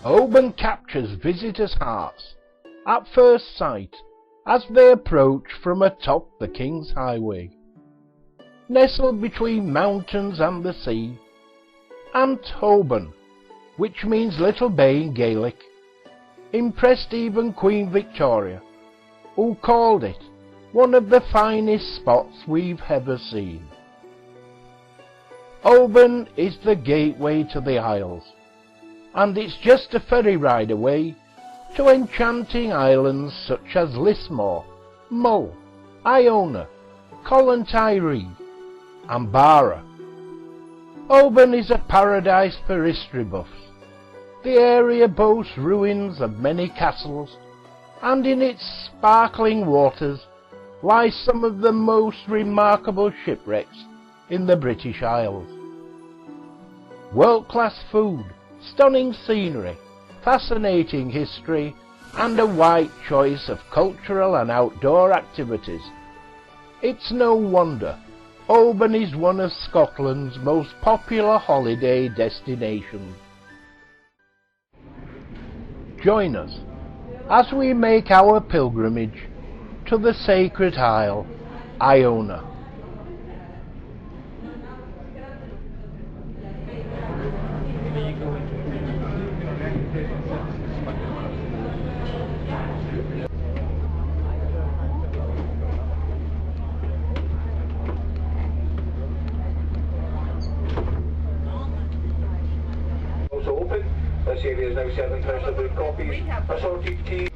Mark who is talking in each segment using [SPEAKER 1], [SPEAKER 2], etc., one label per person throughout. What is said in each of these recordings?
[SPEAKER 1] Oban captures visitors' hearts at first sight as they approach from atop the King's Highway. Nestled between mountains and the sea, Oban, which means Little Bay in Gaelic, impressed even Queen Victoria, who called it one of the finest spots we've ever seen. Oban is the gateway to the Isles, and it's just a ferry ride away to enchanting islands such as Lismore, Mull, Iona, Collontyree and Barra. Oban is a paradise for history buffs. The area boasts ruins of many castles, and in its sparkling waters lie some of the most remarkable shipwrecks in the British Isles. World-class food, stunning scenery, fascinating history, and a wide choice of cultural and outdoor activities. It's no wonder Oban is one of Scotland's most popular holiday destinations. Join us as we make our pilgrimage to the sacred isle, Iona.
[SPEAKER 2] Open. This area is now serving fresh food coffees, assorted tea.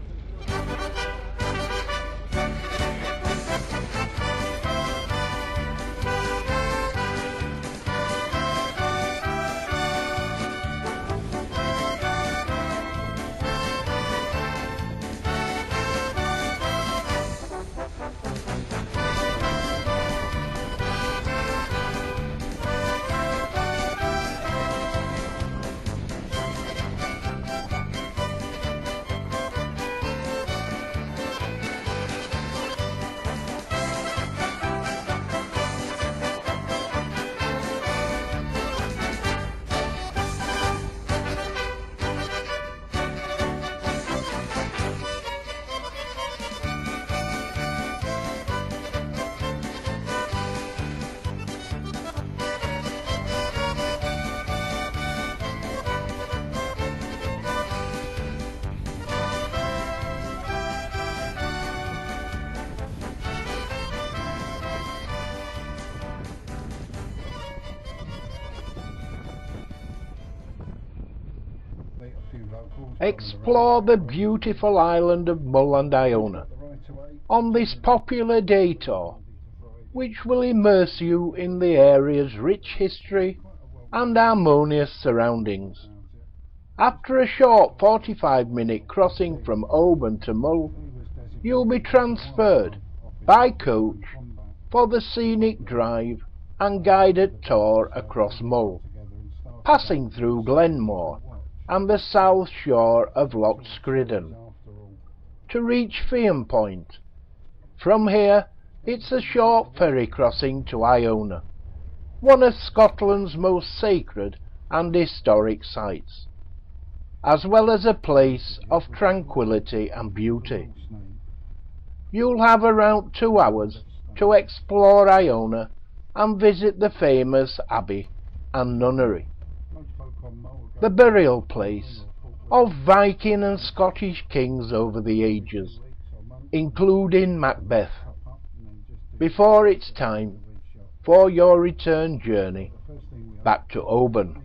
[SPEAKER 1] Explore the beautiful island of Mull and Iona on this popular day tour, which will immerse you in the area's rich history and harmonious surroundings. After a short 45-minute crossing from Oban to Mull, you'll be transferred by coach for the scenic drive and guided tour across Mull, passing through Glenmore and the south shore of Loch Scriden, to reach Fian Point. From here, it's a short ferry crossing to Iona, one of Scotland's most sacred and historic sites, as well as a place of tranquility and beauty. You'll have around 2 hours to explore Iona and visit the famous abbey and nunnery, the burial place of Viking and Scottish kings over the ages, including Macbeth, before it's time for your return journey back to Oban.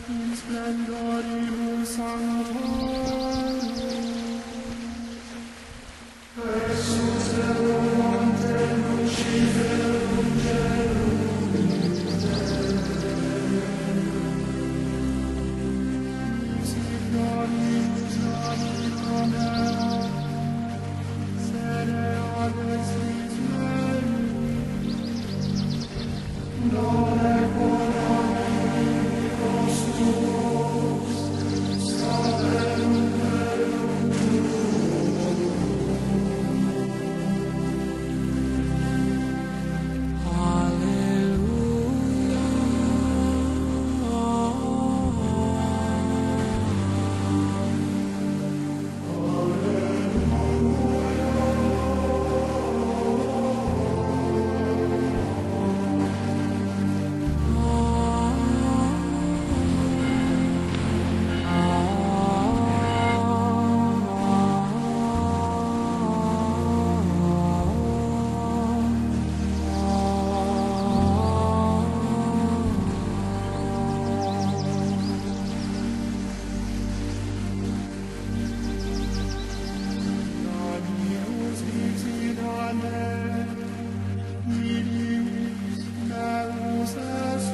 [SPEAKER 3] in splendoribus sanctorum, exsulterum ante luciferum Signorius navicum erat, sede ad extris mei, done quodam amicos tuos, saperum verum Deus visidane, Deus bellus est,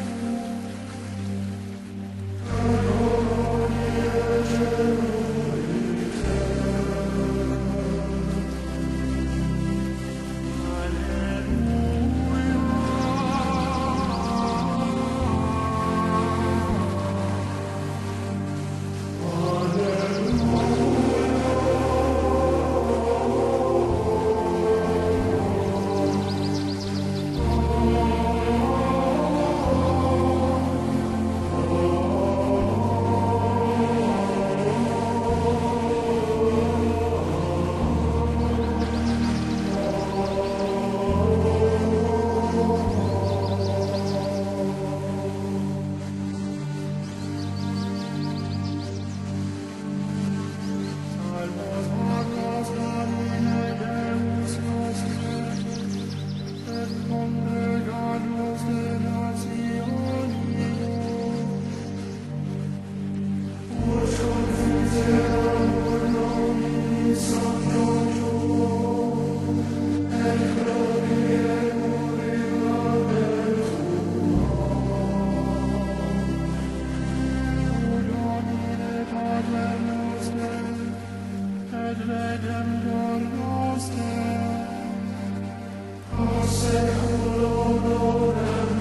[SPEAKER 3] salvos magos Domine Deus nostre, et congregados de nationibus, ut confideramur nomini sanctum tuum, et gloriemur immane tuum. O Domine Pater noster, et Redemptor noster, a seculum lodem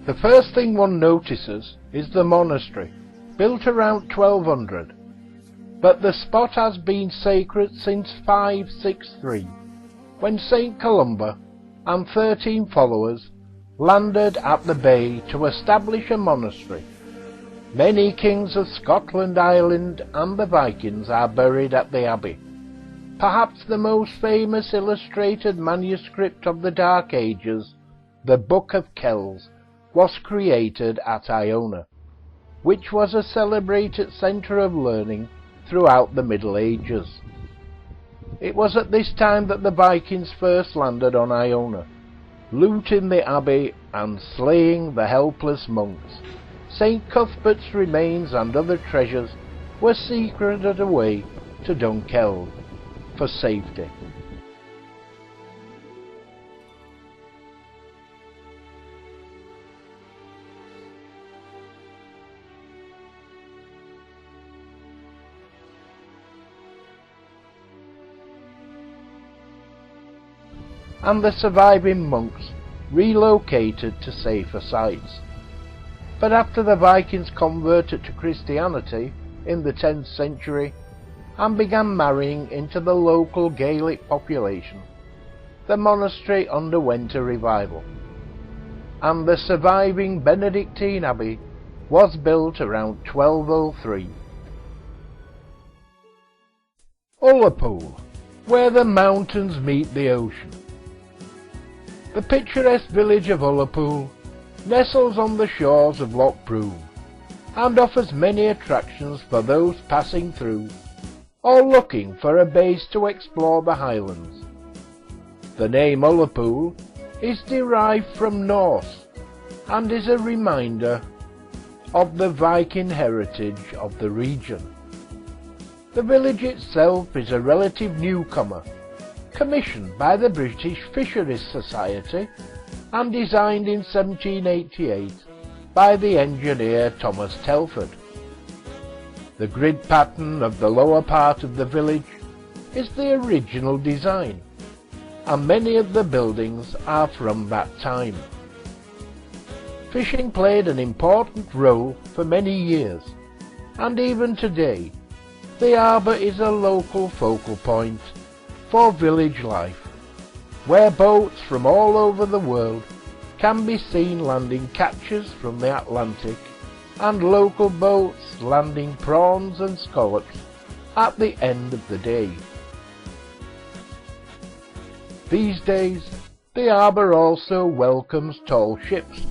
[SPEAKER 1] The first thing one notices is the monastery, built around 1200, but the spot has been sacred since 563, when St. Columba and 13 followers landed at the bay to establish a monastery. Many kings of Scotland, Ireland and the Vikings are buried at the abbey. Perhaps the most famous illustrated manuscript of the Dark Ages, the Book of Kells, was created at Iona, which was a celebrated centre of learning throughout the Middle Ages. It was at this time that the Vikings first landed on Iona, looting the abbey and slaying the helpless monks. St. Cuthbert's remains and other treasures were secreted away to Dunkeld for safety. and the surviving monks relocated to safer sites. But after the Vikings converted to Christianity in the 10th century and began marrying into the local Gaelic population, the monastery underwent a revival, and the surviving Benedictine abbey was built around 1203. Ullapool, where the mountains meet the ocean. The picturesque village of Ullapool nestles on the shores of Loch Broom and offers many attractions for those passing through or looking for a base to explore the Highlands. The name Ullapool is derived from Norse and is a reminder of the Viking heritage of the region. The village itself is a relative newcomer, commissioned by the British Fisheries Society and designed in 1788 by the engineer Thomas Telford. The grid pattern of the lower part of the village is the original design, and many of the buildings are from that time. Fishing played an important role for many years, and even today, the harbour is a local focal point for village life, where boats from all over the world can be seen landing catches from the Atlantic and local boats landing prawns and scallops at the end of the day. These days, the harbour also welcomes tall ships,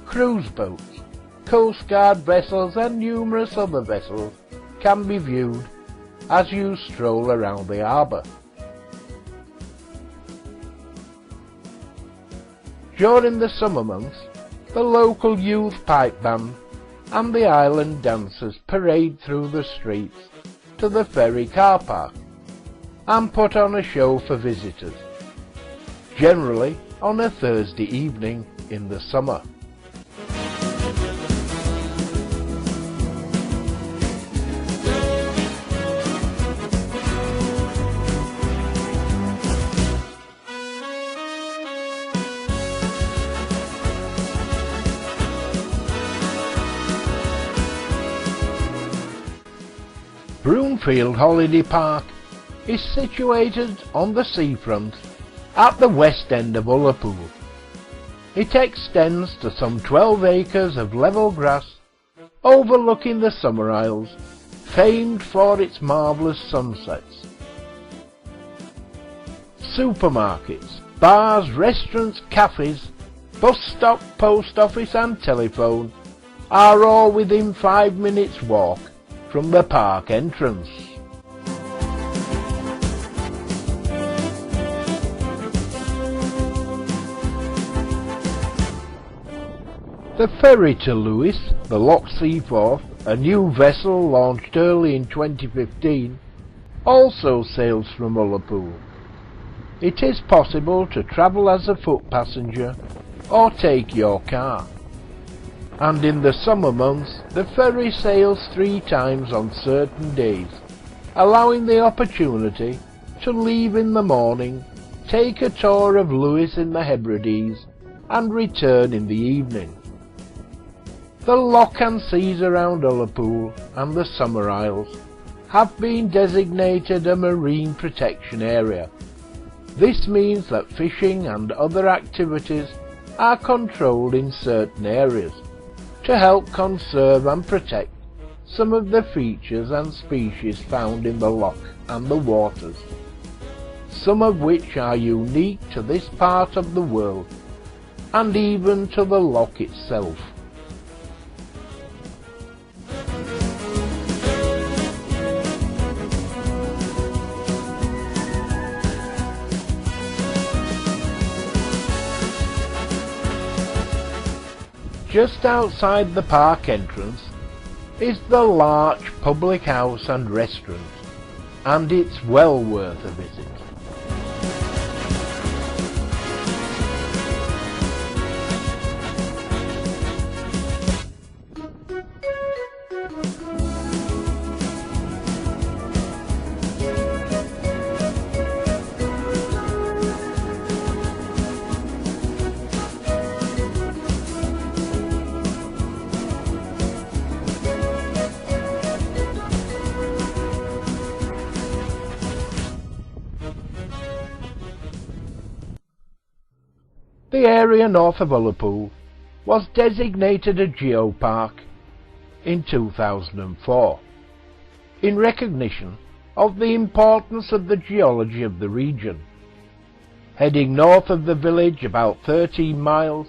[SPEAKER 1] cruise boats, Coast Guard vessels and numerous other vessels can be viewed as you stroll around the harbour. During the summer months, the local youth pipe band and the island dancers parade through the streets to the ferry car park and put on a show for visitors, generally on a Thursday evening in the summer. Broomfield Holiday Park is situated on the seafront at the west end of Ullapool. It extends to some 12 acres of level grass overlooking the Summer Isles, famed for its marvellous sunsets. Supermarkets, bars, restaurants, cafes, bus stop, post office and telephone are all within 5 minutes walk from the park entrance. The ferry to Lewis, the Loch Seaforth, a new vessel launched early in 2015, also sails from Ullapool. It is possible to travel as a foot passenger or take your car. And in the summer months, the ferry sails 3 times on certain days, allowing the opportunity to leave in the morning, take a tour of Lewis in the Hebrides, and return in the evening. The loch and seas around Ullapool and the Summer Isles have been designated a marine protection area. This means that fishing and other activities are controlled in certain areas to help conserve and protect some of the features and species found in the loch and the waters, some of which are unique to this part of the world and even to the loch itself. Just outside the park entrance is the Larch public house and restaurant, and it's well worth a visit. The area north of Ullapool was designated a geopark in 2004 in recognition of the importance of the geology of the region. Heading north of the village about 13 miles,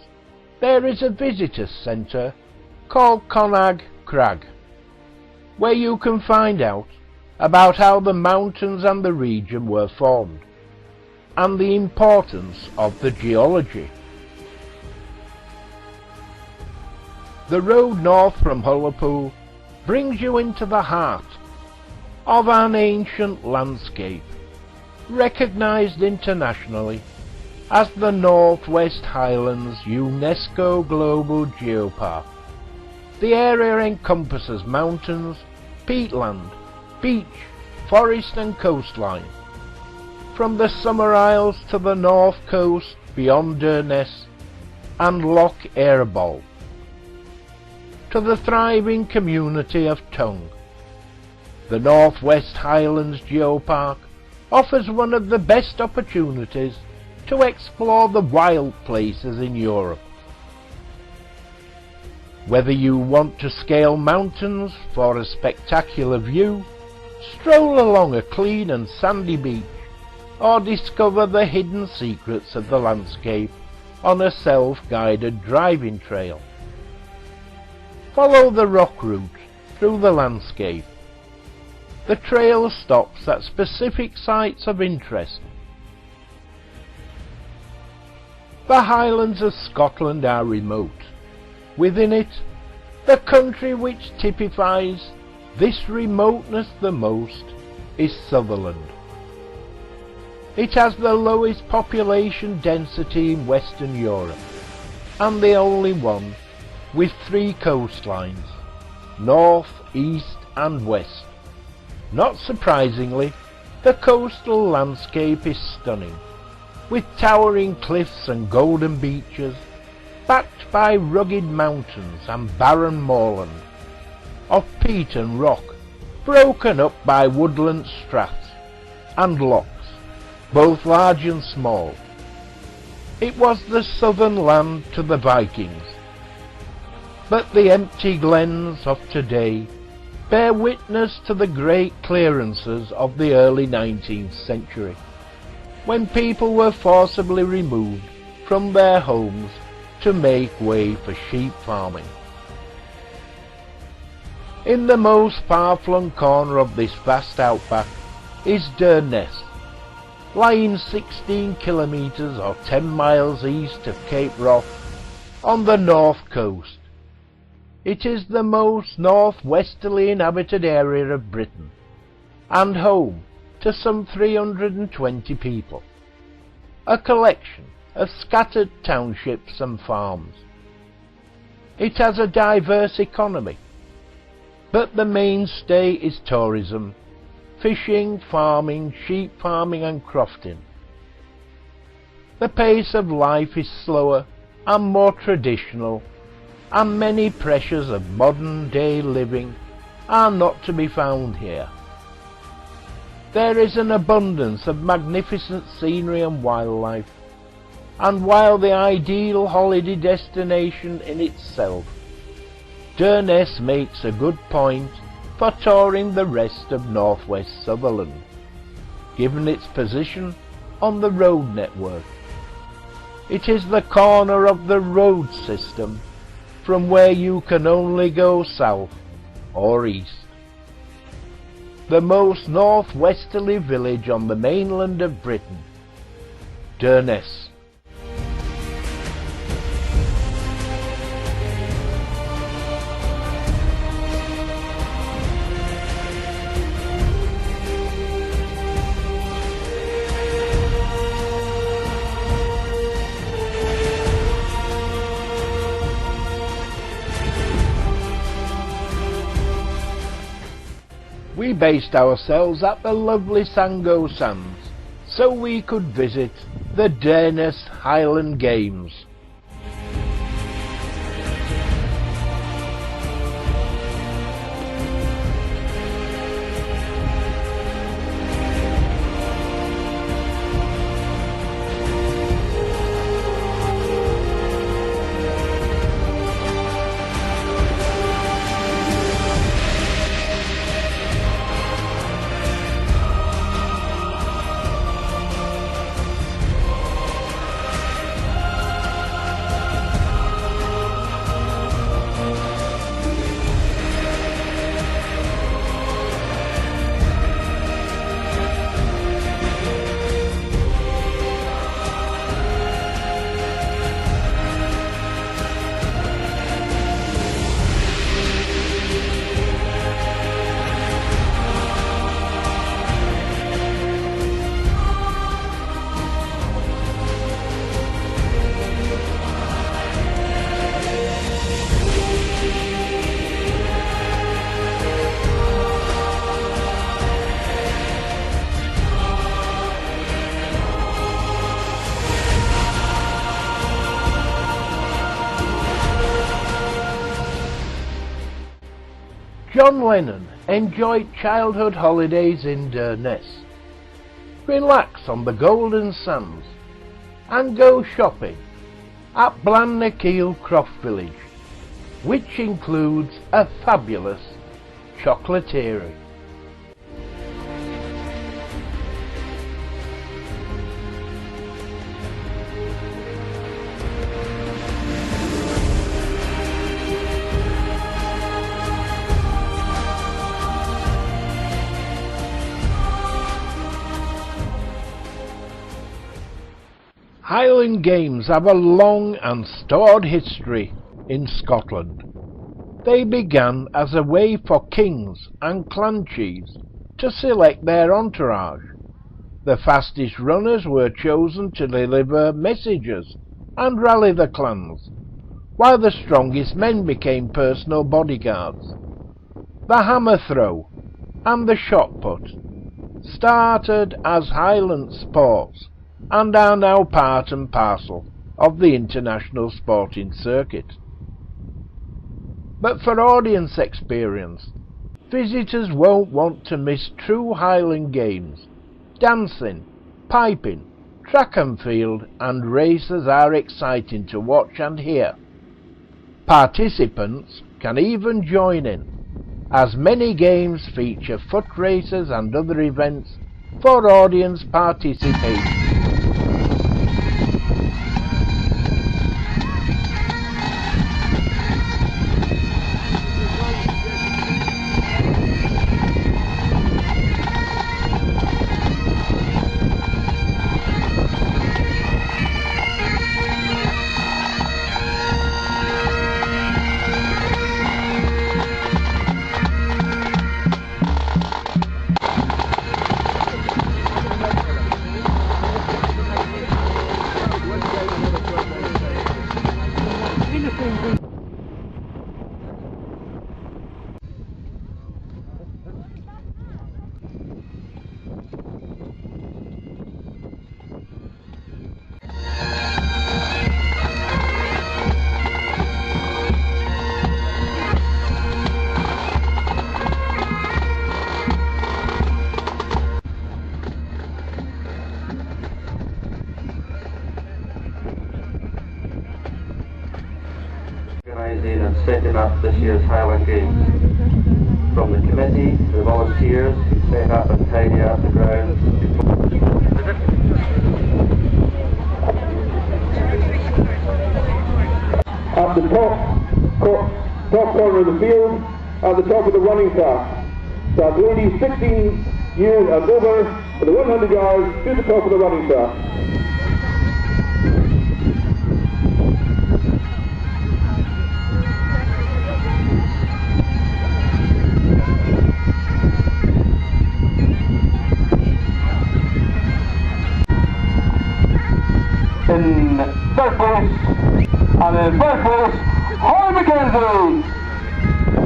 [SPEAKER 1] there is a visitor centre called Connag Crag, where you can find out about how the mountains and the region were formed, and the importance of the geology. The road north from Ullapool brings you into the heart of an ancient landscape, recognised internationally as the Northwest Highlands UNESCO Global Geopark. The area encompasses mountains, peatland, beach, forest and coastline, from the Summer Isles to the north coast beyond Durness and Loch Erbol, to the thriving community of Tongue. The Northwest Highlands Geopark offers one of the best opportunities to explore the wild places in Europe. Whether you want to scale mountains for a spectacular view, stroll along a clean and sandy beach, or discover the hidden secrets of the landscape on a self-guided driving trail, follow the rock route through the landscape. The trail stops at specific sites of interest. The Highlands of Scotland are remote. Within it, the country which typifies this remoteness the most is Sutherland. It has the lowest population density in Western Europe, and the only one with 3 coastlines, north, east and west. Not surprisingly, the coastal landscape is stunning, with towering cliffs and golden beaches, backed by rugged mountains and barren moorland, of peat and rock, broken up by woodland straths and lochs, both large and small. It was the southern land to the Vikings, but the empty glens of today bear witness to the great clearances of the early 19th century, when people were forcibly removed from their homes to make way for sheep farming. In the most far-flung corner of this vast outback is Durness, lying 16 kilometres or 10 miles east of Cape Wrath on the north coast. It is the most northwesterly inhabited area of Britain, and home to some 320 people, a collection of scattered townships and farms. It has a diverse economy, but the mainstay is tourism, fishing, farming, sheep farming and crofting. The pace of life is slower and more traditional, and many pressures of modern-day living are not to be found here. There is an abundance of magnificent scenery and wildlife, and while the ideal holiday destination in itself, Durness makes a good point for touring the rest of northwest Sutherland, given its position on the road network. It is the corner of the road system from where you can only go south or east. The most northwesterly village on the mainland of Britain, Durness. We based ourselves at the lovely Sango Sands, so we could visit the Durness Highland Games. John Lennon enjoyed childhood holidays in Durness, relax on the golden sands, and go shopping at Blandnakeil Croft Village, which includes a fabulous chocolaterie. Highland Games have a long and storied history in Scotland. They began as a way for kings and clan chiefs to select their entourage. The fastest runners were chosen to deliver messages and rally the clans, while the strongest men became personal bodyguards. The hammer throw and the shot put started as Highland sports and are now part and parcel of the international sporting circuit. But for audience experience, visitors won't want to miss true Highland Games. Dancing, piping, track and field and races are exciting to watch and hear. Participants can even join in, as many games feature foot races and other events for audience participation.
[SPEAKER 2] Organising and setting up this year's Highland Games. From the committee to the volunteers who set up and tidy up the grounds. At the top corner of the field, at the top of the running track. That ladies 16 years and over for the 100 yards to the top of the running track. In third place, and in fourth place, Holly Mackenzie.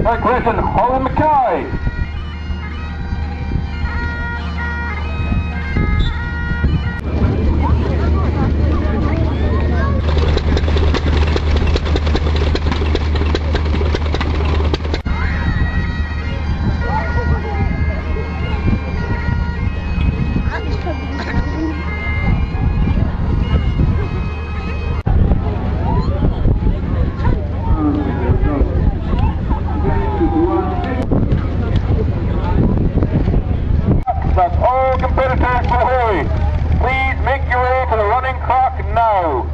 [SPEAKER 2] Third question, Holly Mackay. That's all competitors for Holy. Please make your way to the running track now.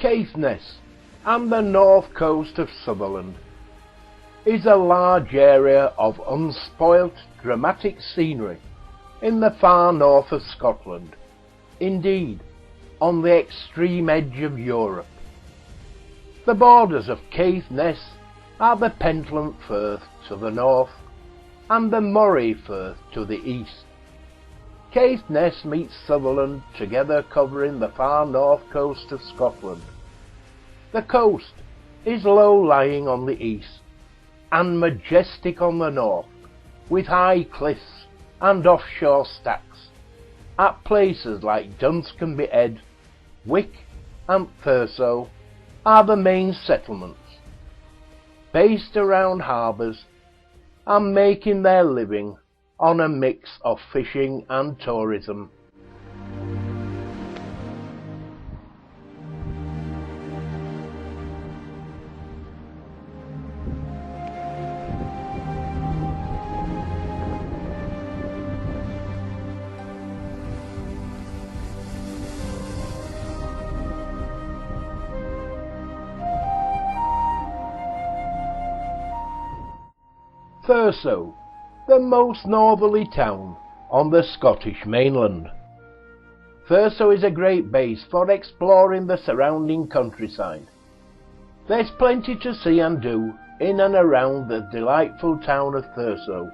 [SPEAKER 1] Caithness and the north coast of Sutherland is a large area of unspoilt dramatic scenery in the far north of Scotland, indeed on the extreme edge of Europe. The borders of Caithness are the Pentland Firth to the north and the Moray Firth to the east. Caithness meets Sutherland together, covering the far north coast of Scotland. The coast is low-lying on the east and majestic on the north, with high cliffs and offshore stacks at places like Dunscombe Head, Wick and Thurso are the main settlements, based around harbours and making their living on a mix of fishing and tourism. Thurso, the most northerly town on the Scottish mainland. Thurso is a great base for exploring the surrounding countryside. There's plenty to see and do in and around the delightful town of Thurso.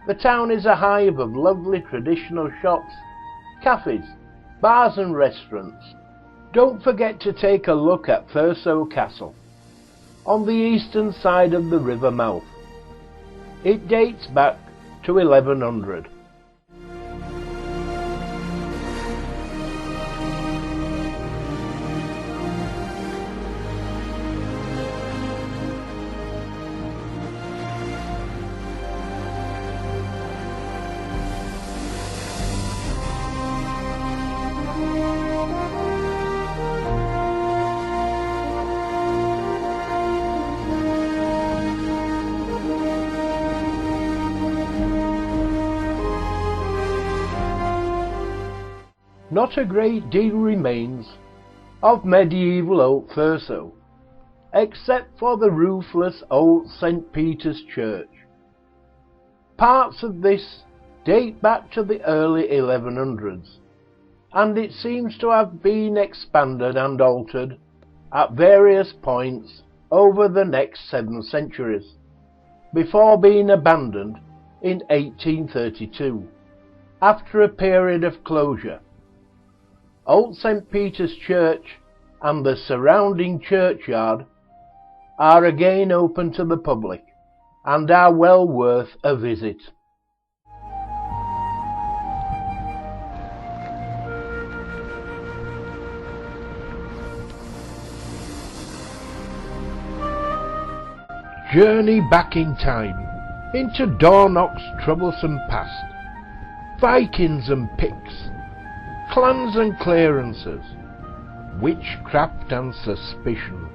[SPEAKER 1] The town is a hive of lovely traditional shops, cafes, bars and restaurants. Don't forget to take a look at Thurso Castle, on the eastern side of the river mouth. It dates back to 1100. Not a great deal remains of medieval old Thurso, except for the roofless old St. Peter's Church. Parts of this date back to the early 1100s, and it seems to have been expanded and altered at various points over the next 7 centuries, before being abandoned in 1832, after a period of closure. Old St. Peter's Church and the surrounding churchyard are again open to the public and are well worth a visit. Journey back in time into Dornoch's troublesome past. Vikings and Picts, clans and clearances, witchcraft and suspicion,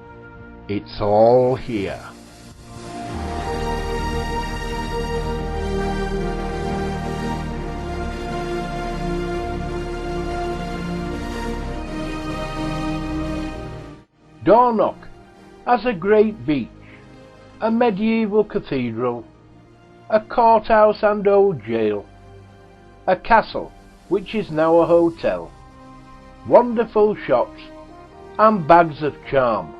[SPEAKER 1] it's all here. Dornoch has a great beach, a medieval cathedral, a courthouse and old jail, a castle which is now a hotel, wonderful shops and bags of charm.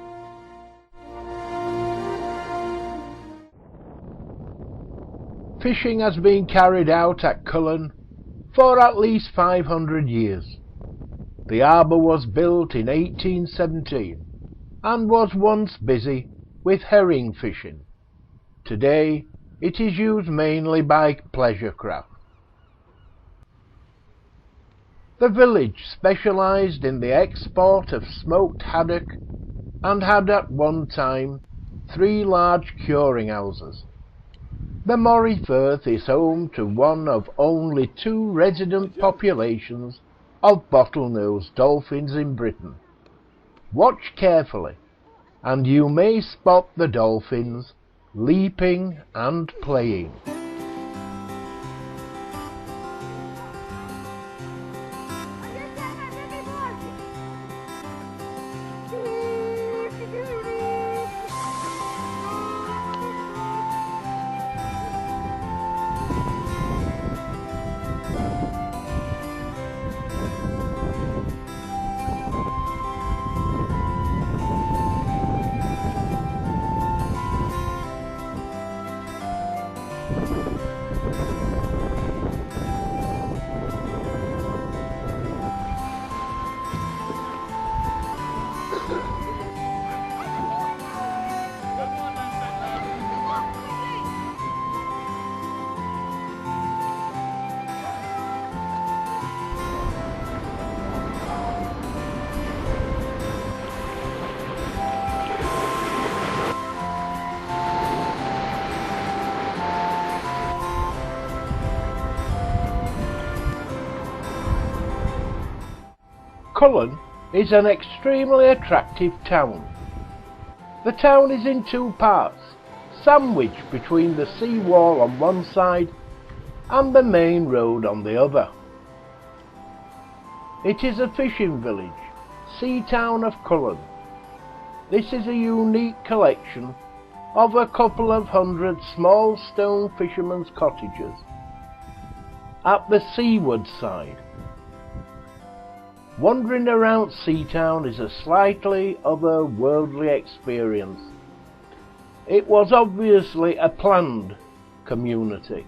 [SPEAKER 1] Fishing has been carried out at Cullen for at least 500 years. The harbour was built in 1817 and was once busy with herring fishing. Today it is used mainly by pleasure craft. The village specialised in the export of smoked haddock and had at one time 3 large curing houses. The Moray Firth is home to one of only 2 resident populations of bottlenose dolphins in Britain. Watch carefully and you may spot the dolphins leaping and playing. Cullen is an extremely attractive town. The town is in two parts, sandwiched between the sea wall on one side and the main road on the other. It is a fishing village, Sea Town of Cullen. This is a unique collection of a couple of hundred small stone fishermen's cottages at the seaward side. Wandering around Seatown is a slightly otherworldly experience. It was obviously a planned community.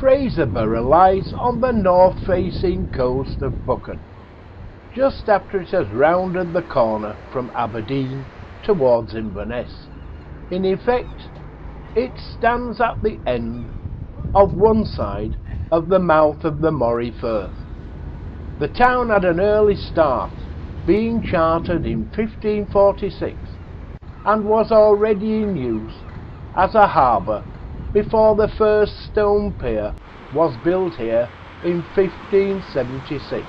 [SPEAKER 1] Fraserburgh lies on the north-facing coast of Buchan, just after it has rounded the corner from Aberdeen towards Inverness. In effect, it stands at the end of one side of the mouth of the Moray Firth. The town had an early start, being chartered in 1546, and was already in use as a harbour before the first stone pier was built here in 1576.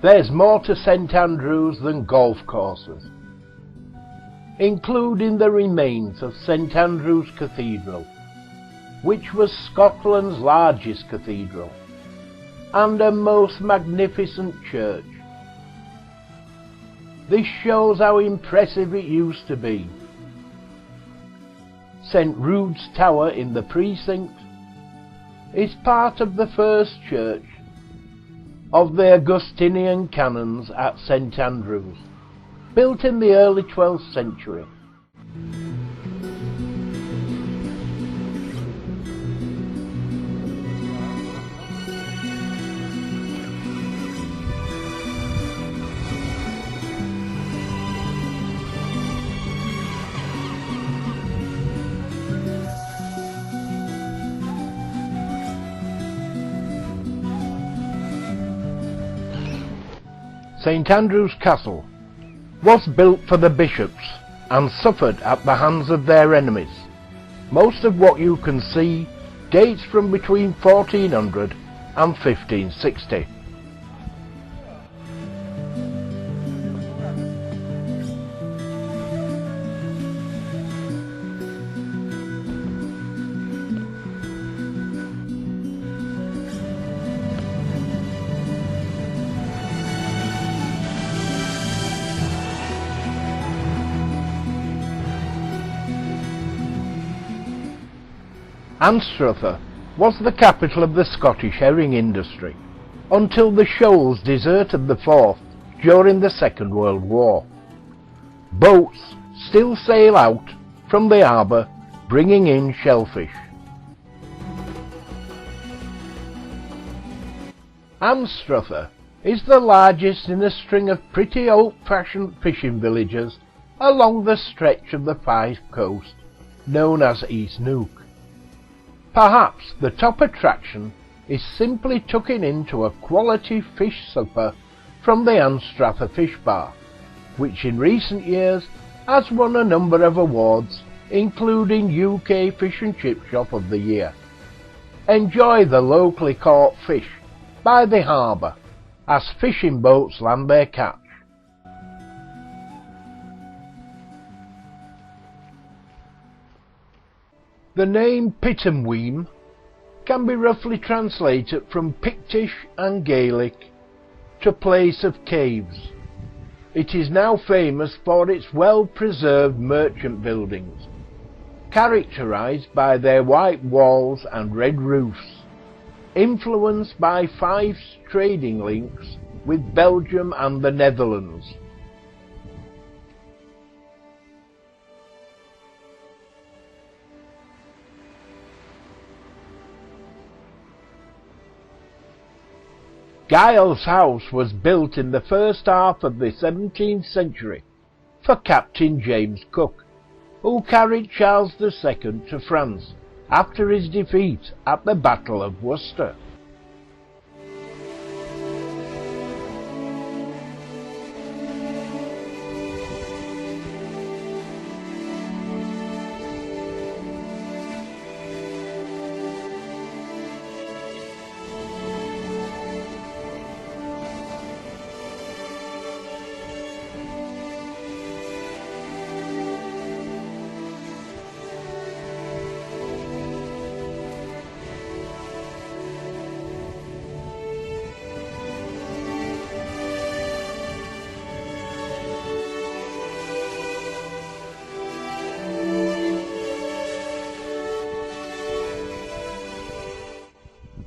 [SPEAKER 1] There's more to St Andrews than golf courses, including the remains of St Andrews Cathedral, which was Scotland's largest cathedral, and a most magnificent church. This shows how impressive it used to be. St Rude's Tower in the precinct is part of the first church of the Augustinian canons at St Andrews, built in the early 12th century. St Andrew's Castle was built for the bishops and suffered at the hands of their enemies. Most of what you can see dates from between 1400 and 1560. Anstruther was the capital of the Scottish herring industry until the shoals deserted the Forth during the Second World War. Boats still sail out from the harbour bringing in shellfish. Anstruther is the largest in a string of pretty old-fashioned fishing villages along the stretch of the Fife Coast known as East Neuk. Perhaps the top attraction is simply tucking into a quality fish supper from the Anstruther Fish Bar, which in recent years has won a number of awards, including UK Fish and Chip Shop of the Year. Enjoy the locally caught fish by the harbour as fishing boats land their catch. The name Pittenweem can be roughly translated from Pictish and Gaelic to place of caves. It is now famous for its well-preserved merchant buildings, characterized by their white walls and red roofs, influenced by 5 trading links with Belgium and the Netherlands. Giles House was built in the first half of the 17th century for Captain James Cook, who carried Charles II to France after his defeat at the Battle of Worcester.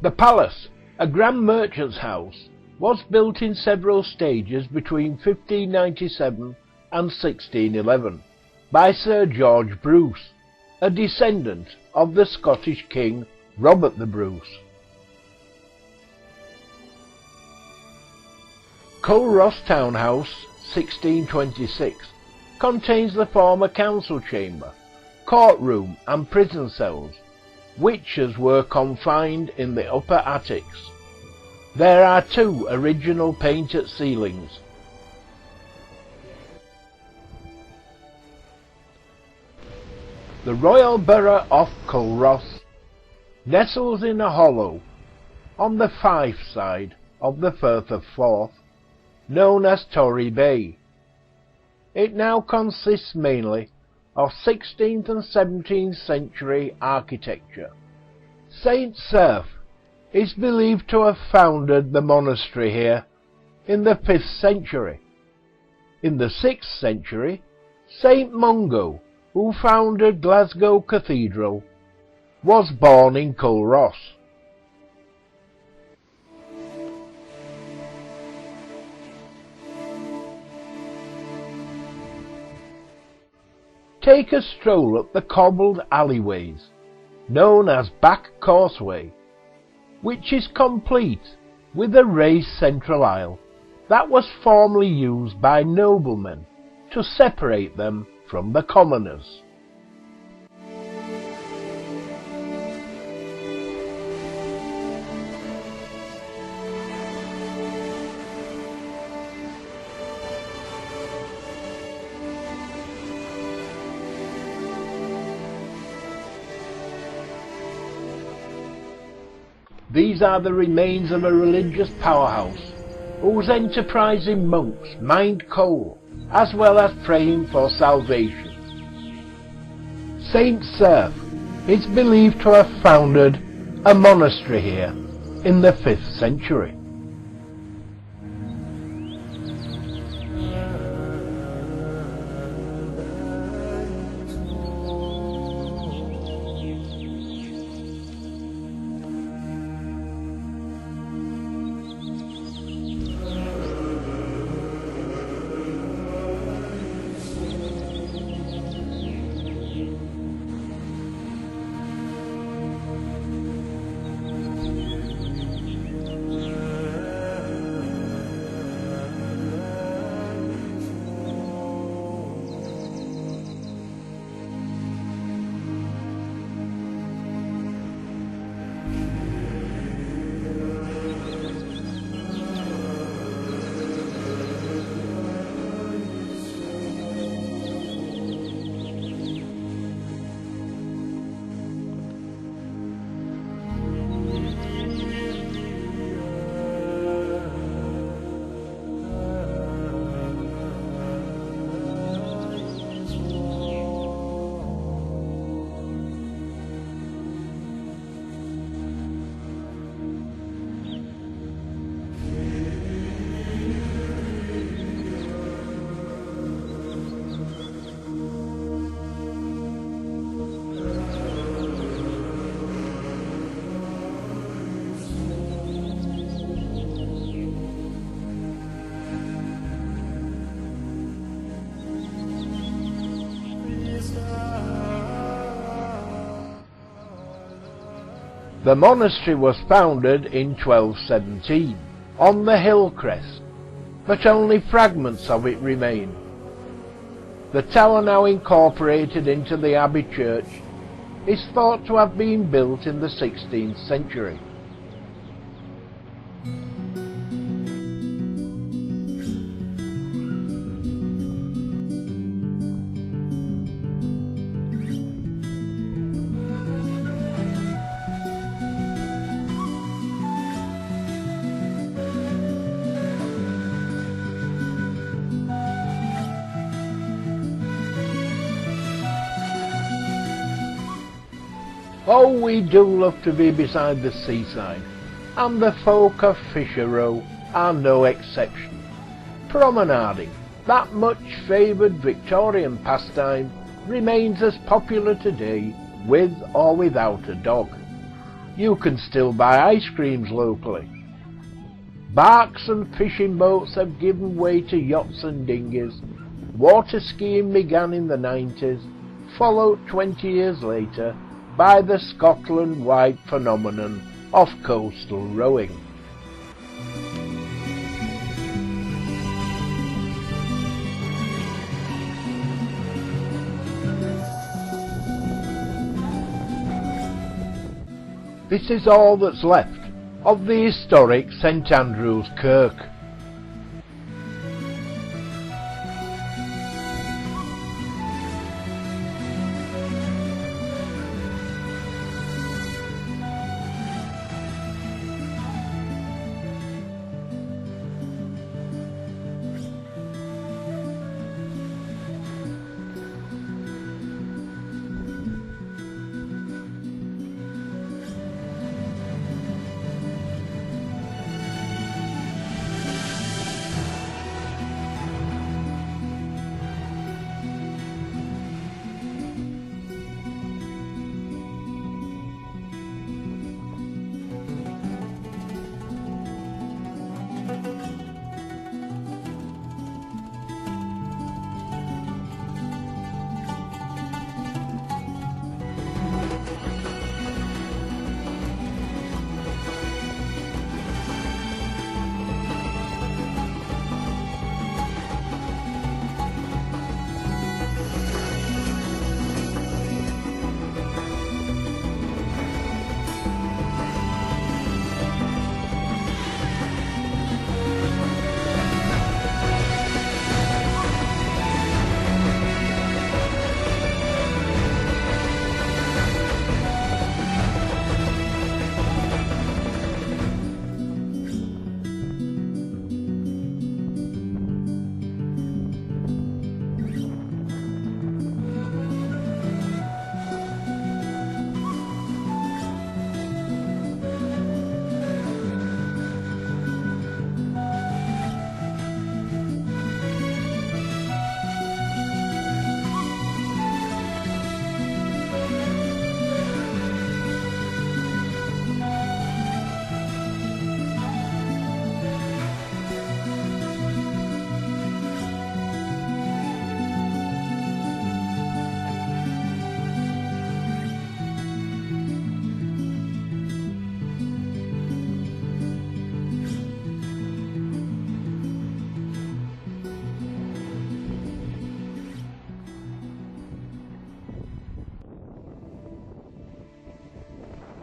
[SPEAKER 1] The Palace, a grand merchant's house, was built in several stages between 1597 and 1611 by Sir George Bruce, a descendant of the Scottish King Robert the Bruce. Culross Townhouse, 1626, contains the former council chamber, courtroom and prison cells. Witches were confined in the upper attics. There are 2 original painted ceilings. The Royal Borough of Culross nestles in a hollow on the Fife side of the Firth of Forth, known as Torrey Bay. It now consists mainly of 16th and 17th century architecture. Saint Cerf is believed to have founded the monastery here in the 5th century. In the 6th century, Saint Mungo, who founded Glasgow Cathedral, was born in Culross. Take a stroll up the cobbled alleyways, known as Back Causeway, which is complete with a raised central aisle that was formerly used by noblemen to separate them from the commoners. These are the remains of a religious powerhouse whose enterprising monks mined coal as well as praying for salvation. Saint Cerf is believed to have founded a monastery here in the 5th century. The monastery was founded in 1217 on the hill crest, but only fragments of it remain. The tower, now incorporated into the Abbey Church, is thought to have been built in the 16th century. Oh, we do love to be beside the seaside, and the folk of Fisher Row are no exception. Promenading, that much favoured Victorian pastime, remains as popular today with or without a dog. You can still buy ice creams locally. Barks and fishing boats have given way to yachts and dinghies. Water skiing began in the 90s, followed 20 years later by the Scotland-wide phenomenon of coastal rowing. This is all that's left of the historic St Andrew's Kirk.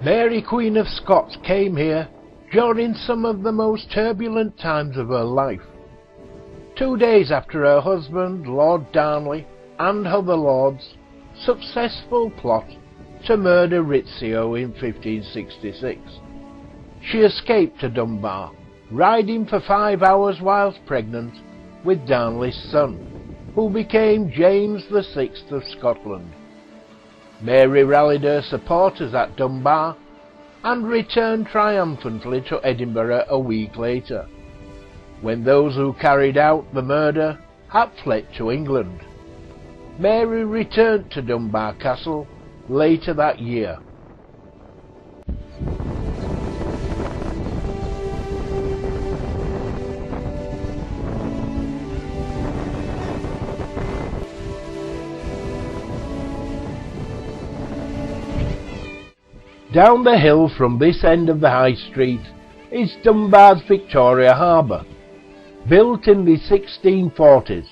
[SPEAKER 1] Mary Queen of Scots came here during some of the most turbulent times of her life. 2 days after her husband, Lord Darnley, and other lords' successful plot to murder Rizzio in 1566, she escaped to Dunbar, riding for 5 hours whilst pregnant with Darnley's son, who became James VI of Scotland. Mary rallied her supporters at Dunbar and returned triumphantly to Edinburgh a week later, when those who carried out the murder had fled to England. Mary returned to Dunbar Castle later that year. Down the hill from this end of the High Street is Dunbar's Victoria Harbour, built in the 1640s,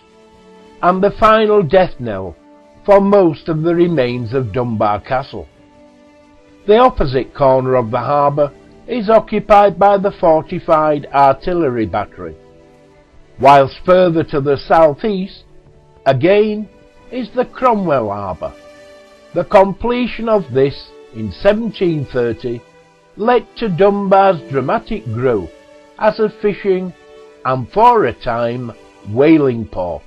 [SPEAKER 1] and the final death knell for most of the remains of Dunbar Castle. The opposite corner of the harbour is occupied by the fortified artillery battery, whilst further to the south-east, again, is the Cromwell Harbour. The completion of this in 1730 led to Dunbar's dramatic growth as a fishing and, for a time, whaling port.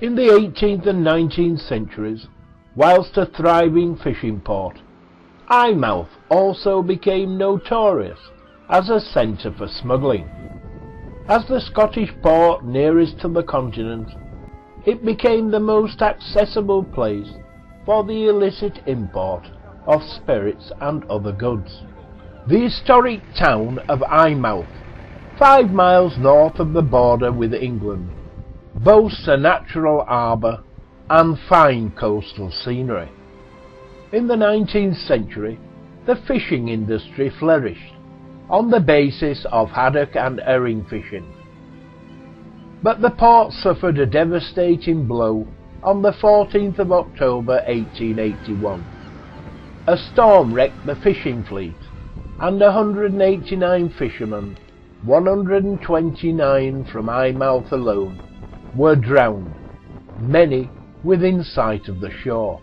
[SPEAKER 1] In the 18th and 19th centuries, whilst a thriving fishing port, Eyemouth also became notorious as a centre for smuggling. As the Scottish port nearest to the continent, it became the most accessible place for the illicit import of spirits and other goods. The historic town of Eyemouth, 5 miles north of the border with England, boasts a natural harbour and fine coastal scenery. In the 19th century, the fishing industry flourished on the basis of haddock and herring fishing. But the port suffered a devastating blow on the 14th of October 1881. A storm wrecked the fishing fleet, and 189 fishermen, 129 from Eyemouth alone, were drowned, many within sight of the shore.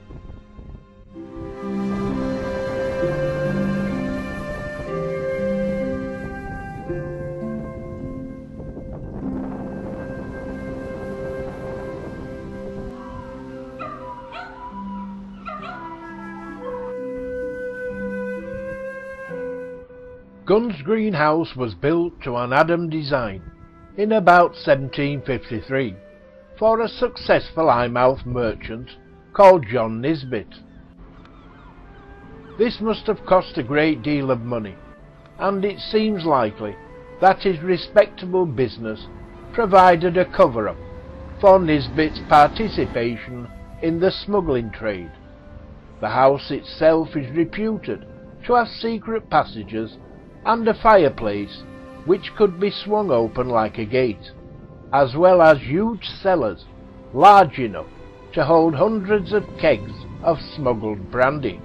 [SPEAKER 1] Gunn's greenhouse was built to an Adam design in about 1753 for a successful Eyemouth merchant called John Nisbet. This must have cost a great deal of money, and it seems likely that his respectable business provided a cover-up for Nisbet's participation in the smuggling trade. The house itself is reputed to have secret passages and a fireplace which could be swung open like a gate, as well as huge cellars large enough to hold hundreds of kegs of smuggled brandy.